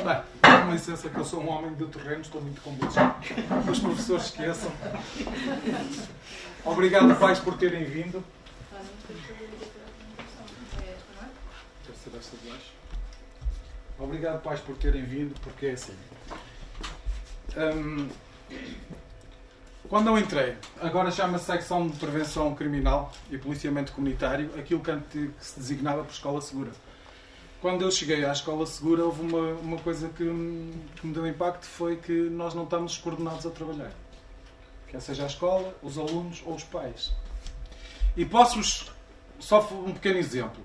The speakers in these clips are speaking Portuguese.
Bem, dá-me licença que eu sou um homem do terreno, estou muito combustivo. Os professores esqueçam. Obrigado, pais, por terem vindo. Deve ser esta de baixo. Obrigado, pais, por terem vindo, porque é assim. Quando eu entrei, agora chama-se Secção de Prevenção Criminal e Policiamento Comunitário, aquilo que se designava por Escola Segura. Quando eu cheguei à Escola Segura, houve uma coisa que me deu impacto, foi que nós não estamos coordenados a trabalhar. Quer seja a escola, os alunos ou os pais. E posso-vos, só um pequeno exemplo.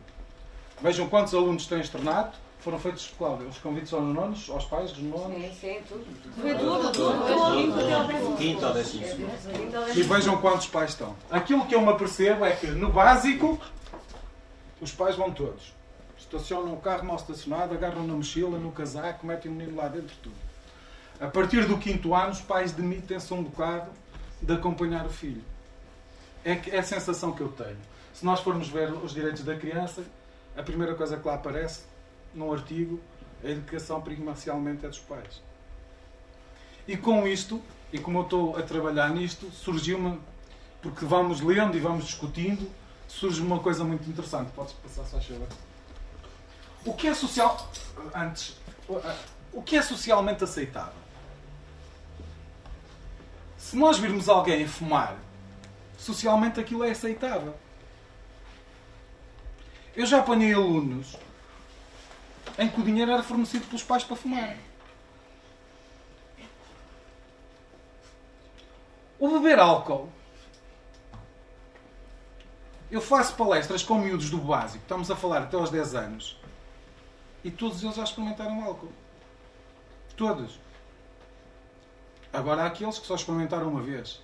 Vejam quantos alunos têm externato. Foram feitos, Cláudia, os convites aos nonos, aos pais dos nonos? Sim, tudo. Foi tudo. Quinto ou décimo. E vejam quantos pais estão. Aquilo que eu me apercebo é que, no básico, os pais vão todos. Estacionam o carro mal estacionado, agarram na mochila, no casaco, metem o menino lá dentro, tudo. A partir do 5º ano, os pais demitem-se um bocado de acompanhar o filho. É a sensação que eu tenho. Se nós formos ver os direitos da criança, a primeira coisa que lá aparece, num artigo, a educação primordialmente é dos pais. E com isto, e como eu estou a trabalhar nisto, surgiu-me, porque vamos lendo e vamos discutindo, surge uma coisa muito interessante. Podes passar só a chover. O que é social... Antes... O que é socialmente aceitável? Se nós virmos alguém a fumar, socialmente aquilo é aceitável. Eu já apanhei alunos em que o dinheiro era fornecido pelos pais para fumar. O beber álcool. Eu faço palestras com miúdos do básico, estamos a falar até aos 10 anos, e todos eles já experimentaram álcool. Todos. Agora há aqueles que só experimentaram uma vez.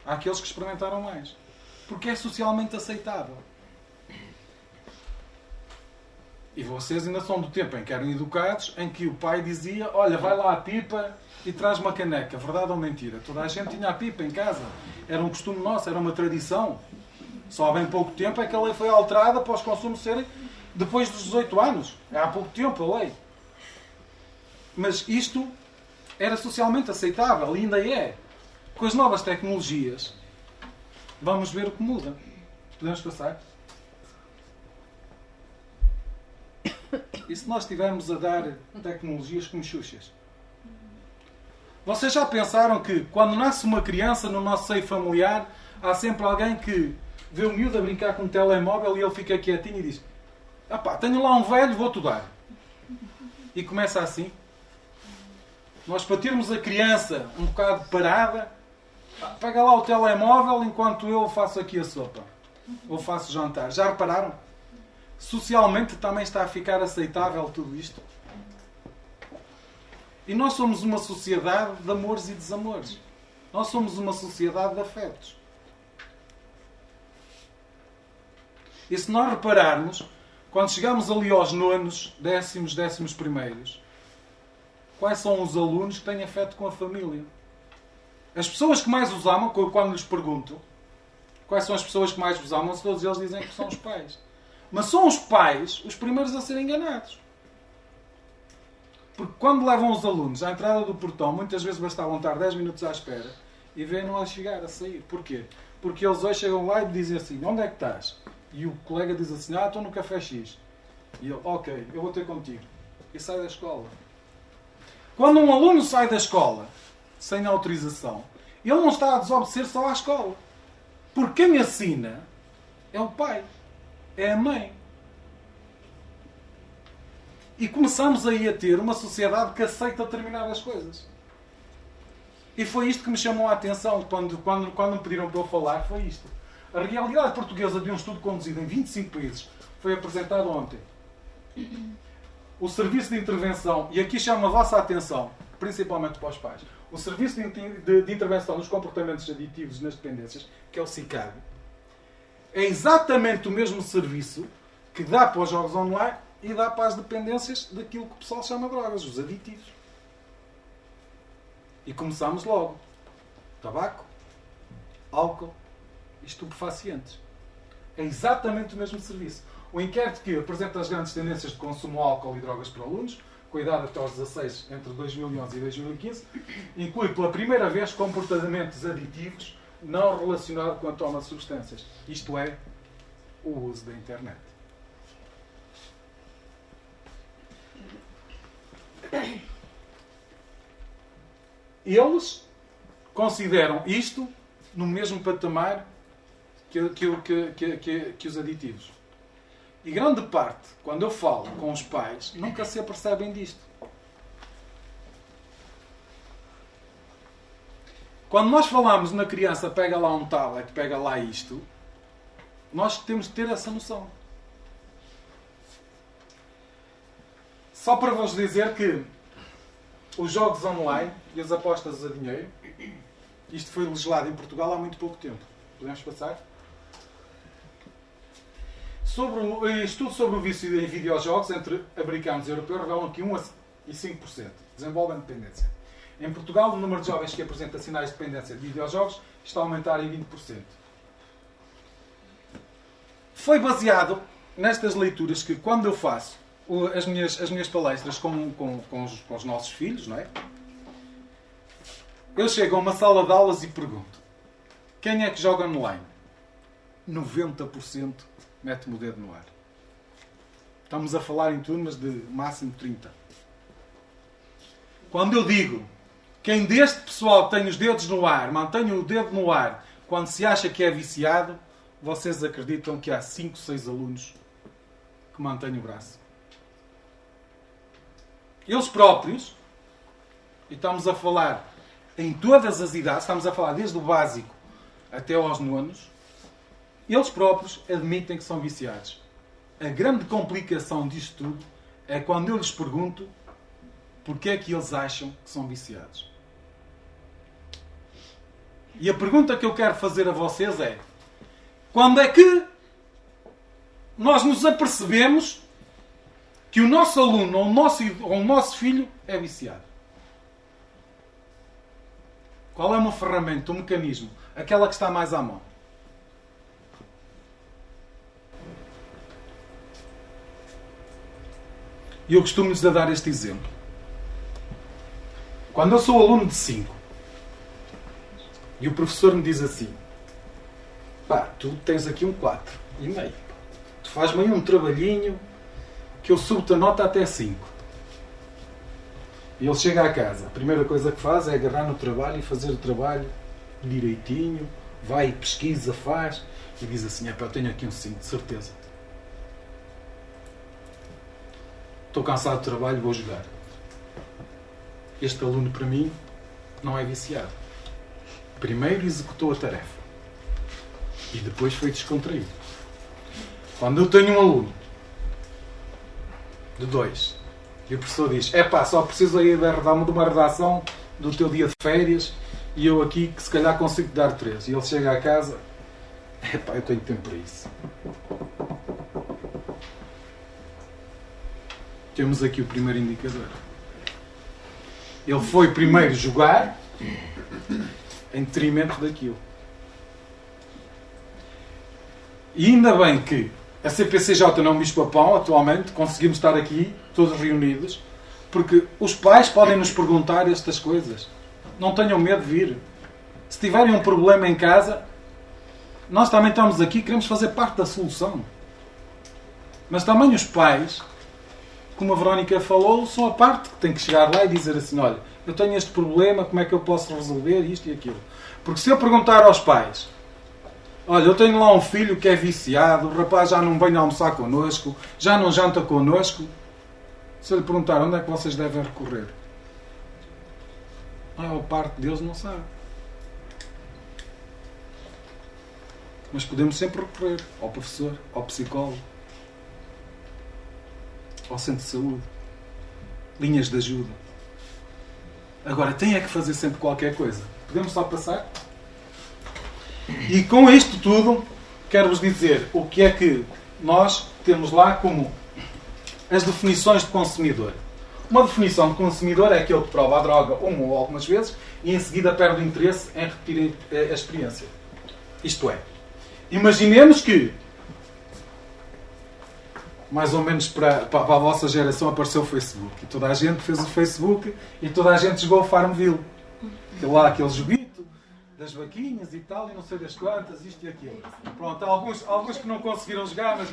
Há aqueles que experimentaram mais. Porque é socialmente aceitável. E vocês ainda são do tempo em que eram educados, em que o pai dizia: olha, vai lá à pipa e traz uma caneca. Verdade ou mentira? Toda a gente tinha a pipa em casa. Era um costume nosso, era uma tradição. Só há bem pouco tempo é que a lei foi alterada para os consumos serem depois dos 18 anos. É há pouco tempo a lei. Mas isto era socialmente aceitável e ainda é. Com as novas tecnologias, vamos ver o que muda. Podemos passar? E se nós estivermos a dar tecnologias como xuxas? Vocês já pensaram que quando nasce uma criança no nosso seio familiar, há sempre alguém que vê o miúdo a brincar com um telemóvel e ele fica quietinho e diz: "Apá, tenho lá um velho, vou-te dar." E começa assim. Nós, para termos a criança um bocado parada, pega lá o telemóvel enquanto eu faço aqui a sopa. Ou faço jantar. Já repararam? Socialmente também está a ficar aceitável tudo isto. E nós somos uma sociedade de amores e desamores. Nós somos uma sociedade de afetos. E se nós repararmos, quando chegamos ali aos nonos, décimos primeiros, quais são os alunos que têm afeto com a família? As pessoas que mais os amam, quando lhes pergunto quais são as pessoas que mais os amam, todos eles dizem que são os pais. Mas são os pais os primeiros a serem enganados. Porque quando levam os alunos à entrada do portão, muitas vezes bastavam estar 10 minutos à espera e vêm-no a chegar, a sair. Porquê? Porque eles hoje chegam lá e dizem assim: onde é que estás? E o colega diz assim: estou no café X. E ele: ok, eu vou ter contigo. E sai da escola. Quando um aluno sai da escola sem autorização, ele não está a desobedecer só à escola. Porque quem assina é o pai. É a mãe. E começamos aí a ter uma sociedade que aceita determinadas coisas. E foi isto que me chamou a atenção quando me pediram para eu falar. Foi isto. A realidade portuguesa de um estudo conduzido em 25 países foi apresentado ontem. O serviço de intervenção, e aqui chamo a vossa atenção, principalmente para os pais, o serviço de intervenção nos comportamentos aditivos e nas dependências, que é o SICAD, é exatamente o mesmo serviço que dá para os jogos online e dá para as dependências daquilo que o pessoal chama drogas, os aditivos. E começamos logo. Tabaco, álcool e estupefacientes. É exatamente o mesmo serviço. O inquérito que apresenta as grandes tendências de consumo de álcool e drogas para alunos com a idade até aos 16, entre 2011 e 2015, inclui pela primeira vez comportamentos aditivos não relacionados com a toma de substâncias. Isto é, o uso da internet. Eles consideram isto no mesmo patamar que os aditivos. E grande parte, quando eu falo com os pais, nunca se apercebem disto. Quando nós falamos na criança, pega lá um tablet, pega lá isto, nós temos que ter essa noção. Só para vos dizer que os jogos online e as apostas a dinheiro, isto foi legislado em Portugal há muito pouco tempo. Podemos passar? Estudo sobre o vício em videojogos entre americanos e europeus revelam que 1 e 5% desenvolvem dependência. Em Portugal, o número de jovens que apresenta sinais de dependência de videojogos está a aumentar em 20%. Foi baseado nestas leituras que, quando eu faço as minhas palestras com os nossos filhos, não é? Eu chego a uma sala de aulas e pergunto: quem é que joga online? 90% mete-me o dedo no ar. Estamos a falar em turmas de máximo 30. Quando eu digo: quem deste pessoal tem os dedos no ar, mantenha o dedo no ar quando se acha que é viciado, vocês acreditam que há 5, 6 alunos que mantêm o braço. Eles próprios, e estamos a falar em todas as idades, estamos a falar desde o básico até aos nonos, eles próprios admitem que são viciados. A grande complicação disto tudo é quando eu lhes pergunto porque é que eles acham que são viciados. E a pergunta que eu quero fazer a vocês é: quando é que nós nos apercebemos que o nosso aluno ou o nosso filho é viciado? Qual é uma ferramenta, um mecanismo? Aquela que está mais à mão. E eu costumo-lhes dar este exemplo. Quando eu sou aluno de 5 e o professor me diz assim: pá, tu tens aqui um 4,5. Tu fazes-me aí um trabalhinho que eu subo-te a nota até 5. E ele chega à casa, a primeira coisa que faz é agarrar no trabalho e fazer o trabalho direitinho, vai, pesquisa, faz, e diz assim: pá, eu tenho aqui um 5, de certeza. Estou cansado de trabalho, vou jogar. Este aluno, para mim, não é viciado. Primeiro executou a tarefa e depois foi descontraído. Quando eu tenho um aluno de 2 e o professor diz: só preciso aí dar-me de uma redação do teu dia de férias e eu aqui que se calhar consigo dar 3. E ele chega à casa: eu tenho tempo para isso. Temos aqui o primeiro indicador. Ele foi primeiro jogar em detrimento daquilo. E ainda bem que a CPCJ não é um bicho-papão, atualmente, conseguimos estar aqui, todos reunidos, porque os pais podem nos perguntar estas coisas. Não tenham medo de vir. Se tiverem um problema em casa, nós também estamos aqui, queremos fazer parte da solução. Mas também os pais, como a Verónica falou, são a parte que tem que chegar lá e dizer assim: olha, eu tenho este problema, como é que eu posso resolver isto e aquilo? Porque se eu perguntar aos pais: olha, eu tenho lá um filho que é viciado, o rapaz já não vem almoçar connosco, já não janta connosco, se eu lhe perguntar onde é que vocês devem recorrer, a maior parte deles não sabe. Mas podemos sempre recorrer ao professor, ao psicólogo, ao centro de saúde, linhas de ajuda. Agora, tem é que fazer sempre qualquer coisa. Podemos só passar? E com isto tudo, quero-vos dizer o que é que nós temos lá como as definições de consumidor. Uma definição de consumidor é aquele que prova a droga uma ou algumas vezes e em seguida perde o interesse em repetir a experiência. Isto é, imaginemos que mais ou menos para a vossa geração, apareceu o Facebook. E toda a gente fez o Facebook e toda a gente jogou o Farmville. Lá aquele joguito das vaquinhas e tal, e não sei das quantas, isto e aquilo. Pronto, alguns que não conseguiram jogar, mas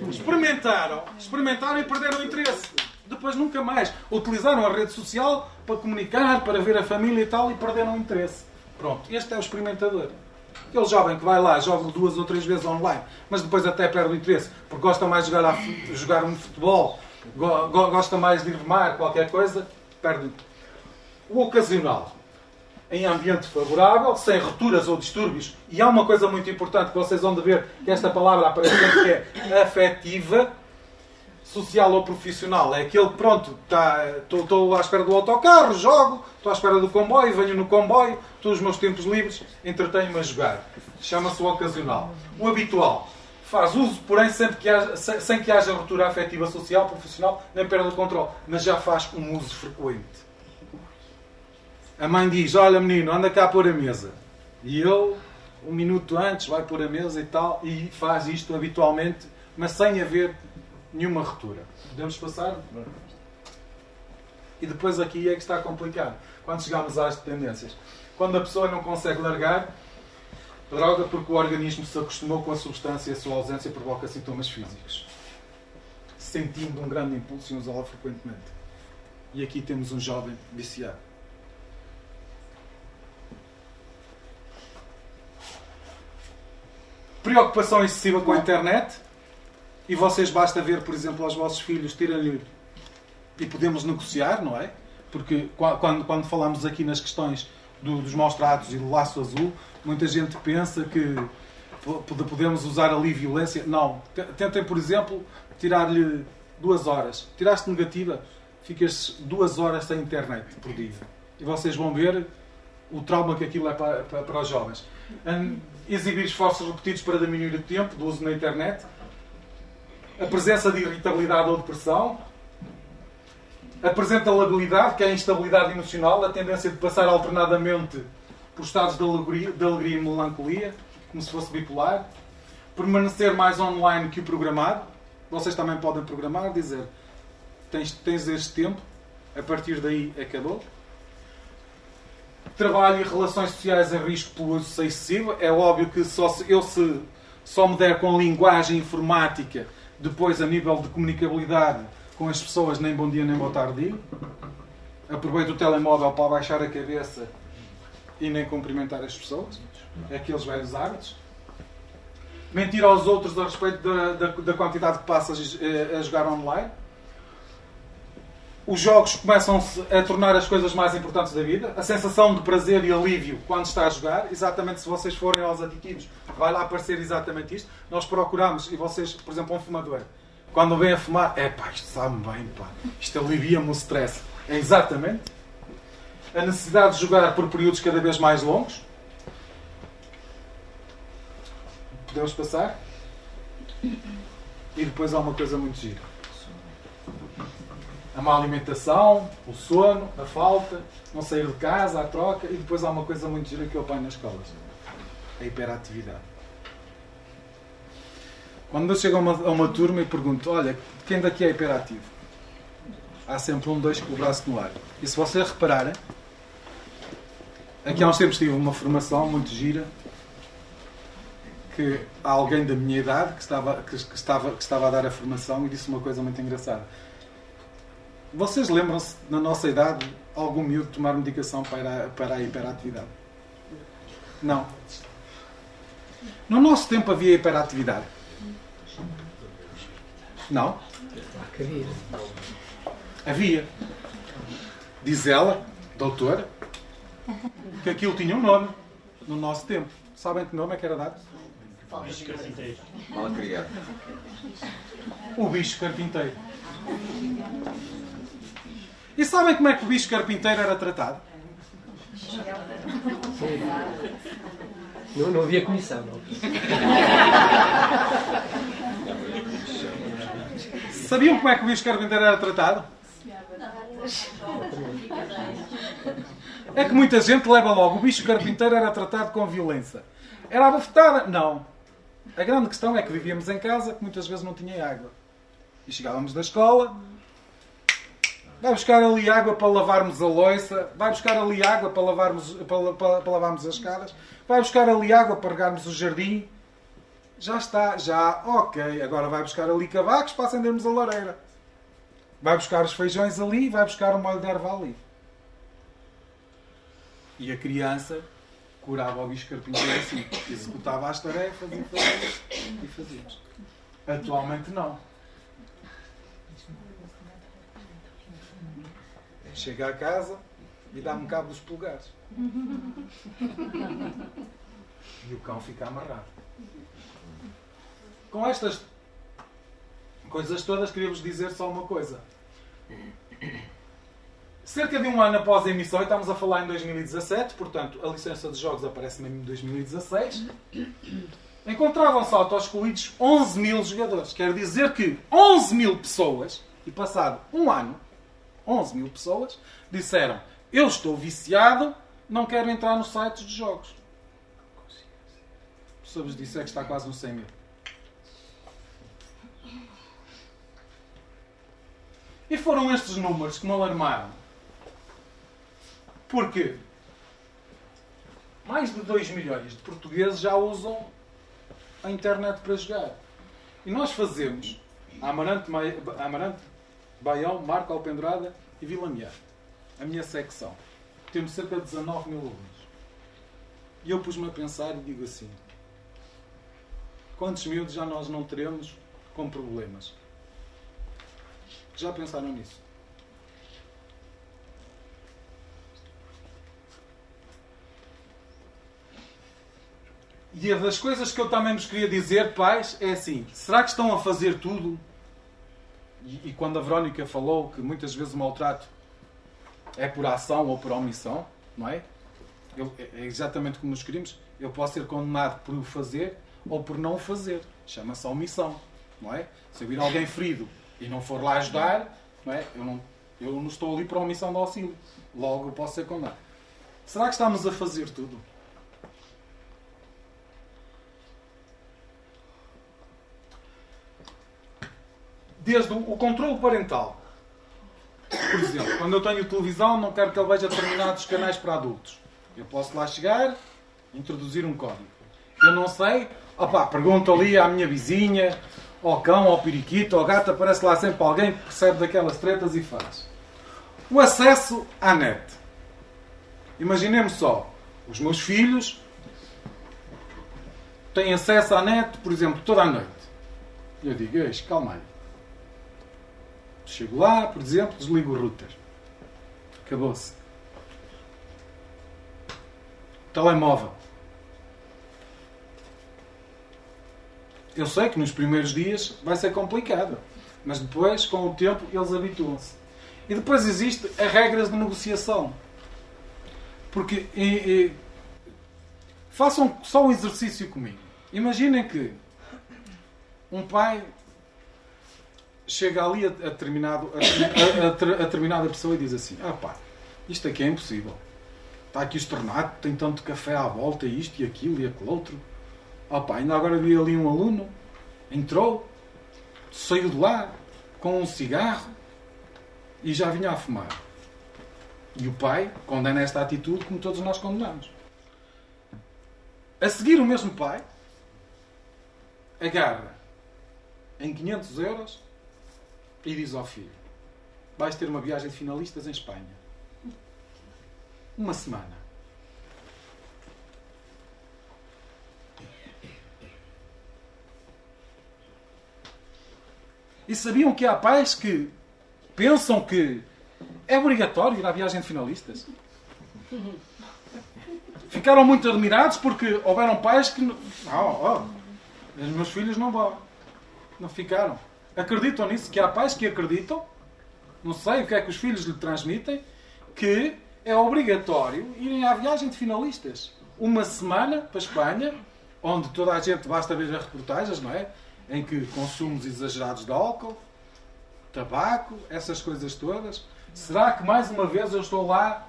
experimentaram e perderam o interesse. Depois nunca mais. Utilizaram a rede social para comunicar, para ver a família e tal, e perderam o interesse. Pronto, este é o experimentador. Aquele jovem que vai lá, joga 2 ou 3 vezes online, mas depois até perde o interesse, porque gosta mais de jogar um futebol, gosta mais de ir de mar, qualquer coisa, perde. O ocasional, em ambiente favorável, sem rupturas ou distúrbios. E há uma coisa muito importante que vocês vão de ver, que esta palavra aparece sempre, que é afetiva, social ou profissional. É aquele que, pronto, estou à espera do autocarro, jogo, estou à espera do comboio, venho no comboio, todos os meus tempos livres, entretenho-me a jogar. Chama-se o ocasional. O habitual faz uso, porém, sem que haja ruptura afetiva, social, profissional, nem perda de controle, mas já faz um uso frequente. A mãe diz, olha menino, anda cá pôr a mesa. E ele, 1 minuto antes, vai pôr a mesa e tal, e faz isto habitualmente, mas sem haver nenhuma ruptura. Podemos passar? E depois aqui é que está complicado. Quando chegamos às dependências. Quando a pessoa não consegue largar droga porque o organismo se acostumou com a substância e a sua ausência provoca sintomas físicos. Sentindo um grande impulso em usá-la frequentemente. E aqui temos um jovem viciado. Preocupação excessiva com a internet. E vocês basta ver, por exemplo, aos vossos filhos, tirem-lhe e podemos negociar, não é? Porque quando falamos aqui nas questões dos maus tratos e do laço azul, muita gente pensa que podemos usar ali violência. Não. Tentem, por exemplo, tirar-lhe 2 horas. Tiraste negativa, ficas 2 horas sem internet por dia. E vocês vão ver o trauma que aquilo é para os jovens. Exibir esforços repetidos para diminuir o tempo do uso na internet. A presença de irritabilidade ou depressão. Apresenta labilidade, que é a instabilidade emocional, a tendência de passar alternadamente por estados de alegria e melancolia, como se fosse bipolar. Permanecer mais online que o programado. Vocês também podem programar, dizer tens este tempo, a partir daí acabou. Trabalho e relações sociais em risco pelo uso excessivo. É óbvio que só me der com linguagem informática, depois a nível de comunicabilidade com as pessoas, nem bom dia nem boa tarde digo. Aproveito o telemóvel para baixar a cabeça e nem cumprimentar as pessoas. Aqueles velhos hábitos. Mentir aos outros a respeito da quantidade que passas a jogar online. Os jogos começam-se a tornar as coisas mais importantes da vida. A sensação de prazer e alívio quando está a jogar. Exatamente, se vocês forem aos aditivos, vai lá aparecer exatamente isto. Nós procuramos, e vocês, por exemplo, um fumador, quando vem a fumar, isto sabe-me bem, pá. Isto alivia-me o stress. É exatamente. A necessidade de jogar por períodos cada vez mais longos. Podemos passar? E depois há uma coisa muito gira. A má alimentação, o sono, a falta, não sair de casa, a troca, e depois há uma coisa muito gira que eu apanho nas escolas. A hiperatividade. Quando eu chego a uma turma e pergunto, olha, quem daqui é hiperativo? Há sempre 1, 2 com o braço no ar. E se vocês repararem, aqui há uns tempos tive uma formação muito gira, que há alguém da minha idade que estava a dar a formação e disse uma coisa muito engraçada. Vocês lembram-se, na nossa idade, algum miúdo tomar medicação para a hiperatividade? Não. No nosso tempo havia hiperatividade? Não? Havia. Diz ela, doutora, que aquilo tinha um nome no nosso tempo. Sabem que nome é que era dado? Mal criado. O bicho carpinteiro. E sabem como é que o bicho carpinteiro era tratado? Não havia comissão, não. Sabiam como é que o bicho carpinteiro era tratado? É que muita gente leva logo. O bicho carpinteiro era tratado com violência. Era a bofetada? Não. A grande questão é que vivíamos em casa que muitas vezes não tinha água. E chegávamos da escola, vai buscar ali água para lavarmos a louça, vai buscar ali água para lavarmos as escadas, vai buscar ali água para regarmos o jardim. Já está, já, ok. Agora vai buscar ali cavacos para acendermos a lareira. Vai buscar os feijões ali, vai buscar o molho de erva ali. E a criança curava o bicho carpinteiro assim, executava as tarefas e fazíamos. Atualmente não. Chega a casa e dá-me cabo dos polegares. E o cão fica amarrado. Com estas coisas todas, queria-vos dizer só uma coisa. Cerca de um ano após a emissão, e estamos a falar em 2017, portanto, a licença de jogos aparece mesmo em 2016, encontravam-se auto-excluídos 11 mil jogadores. Quer dizer que 11 mil pessoas, e passado um ano, 11 mil pessoas, disseram: eu estou viciado, não quero entrar nos sites de jogos. Sobre disso é que está quase nos 100 mil. E foram estes números que me alarmaram. Porque mais de 2 milhões de portugueses já usam a internet para jogar. E nós fazemos Amarante, Baião, Marco, Alpendrada e Vila Mear, a minha secção. Temos cerca de 19 mil alunos. E eu pus-me a pensar e digo assim: quantos miúdos já nós não teremos com problemas? Já pensaram nisso? E a das coisas que eu também vos queria dizer, pais, é assim: será que estão a fazer tudo? E quando a Verónica falou que muitas vezes o maltrato é por ação ou por omissão, não é? É exatamente como nos queríamos. Eu posso ser condenado por o fazer ou por não o fazer. Chama-se omissão, não é? Se eu vir alguém ferido e não for lá ajudar, não é? Eu não estou ali por omissão de auxílio. Logo eu posso ser condenado. Será que estamos a fazer tudo? Desde o controle parental. Por exemplo, quando eu tenho televisão, não quero que ele veja determinados canais para adultos. Eu posso lá chegar, introduzir um código. Eu não sei, pergunto ali à minha vizinha, ao cão, ao periquito, ao gato, aparece lá sempre alguém que percebe daquelas tretas e faz. O acesso à net. Imaginemos só, os meus filhos têm acesso à net, por exemplo, toda a noite. Eu digo: calma aí. Chego lá, por exemplo, desligo o router. Acabou-se. Telemóvel. Eu sei que nos primeiros dias vai ser complicado, mas depois, com o tempo, eles habituam-se. E depois existe as regras de negociação. Porque façam só um exercício comigo. Imaginem que um pai chega ali a determinada pessoa e diz assim: isto aqui é impossível. Está aqui externado, tem tanto café à volta, isto e aquilo e aquele outro. Ainda agora vi ali um aluno, entrou, saiu de lá com um cigarro e já vinha a fumar. E o pai condena esta atitude como todos nós condenamos. A seguir, o mesmo pai agarra em 500 euros e diz ao filho: vais ter uma viagem de finalistas em Espanha. Uma semana. E sabiam que há pais que pensam que é obrigatório ir à viagem de finalistas? Ficaram muito admirados porque houveram pais que... os meus filhos não vão. Não ficaram. Acreditam nisso, que há pais que acreditam, não sei o que é que os filhos lhe transmitem, que é obrigatório irem à viagem de finalistas. Uma semana para a Espanha, onde toda a gente, basta ver as reportagens, não é? Em que consumos exagerados de álcool, tabaco, essas coisas todas. Será que mais uma vez eu estou lá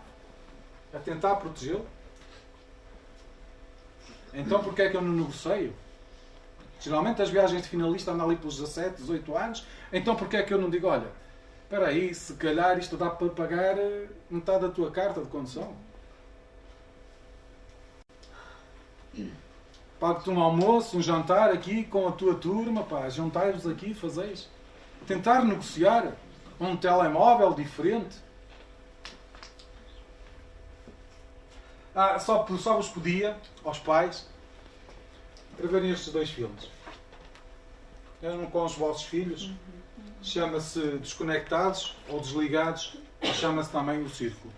a tentar protegê-lo? Então porquê é que eu não negocio? Geralmente as viagens de finalista andam ali pelos 17, 18 anos. Então porquê é que eu não digo, olha, espera aí, se calhar isto dá para pagar metade da tua carta de condução? Pago-te um almoço, um jantar aqui com a tua turma, pá, juntai-vos aqui, fazeis. Tentar negociar um telemóvel diferente. Só vos pedia, aos pais, para verem estes 2 filmes. Vejam com os vossos filhos. Chama-se Desconectados ou Desligados, ou chama-se também O Círculo.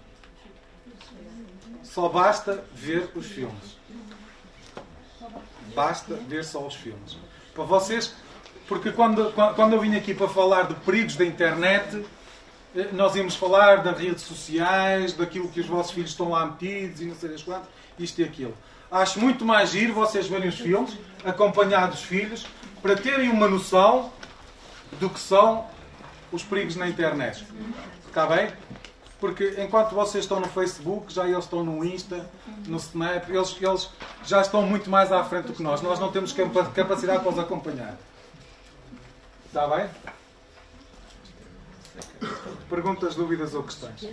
Só basta ver os filmes. Basta ver só os filmes. Para vocês, porque quando eu vim aqui para falar de perigos da internet, nós íamos falar das redes sociais, daquilo que os vossos filhos estão lá metidos e não sei das quantas, isto e aquilo. Acho muito mais giro vocês verem os filmes, acompanhar dos filhos, para terem uma noção do que são os perigos na internet. Está bem? Porque enquanto vocês estão no Facebook, já eles estão no Insta, no Snap, eles já estão muito mais à frente do que nós. Nós não temos capacidade para os acompanhar. Está bem? Perguntas, dúvidas ou questões?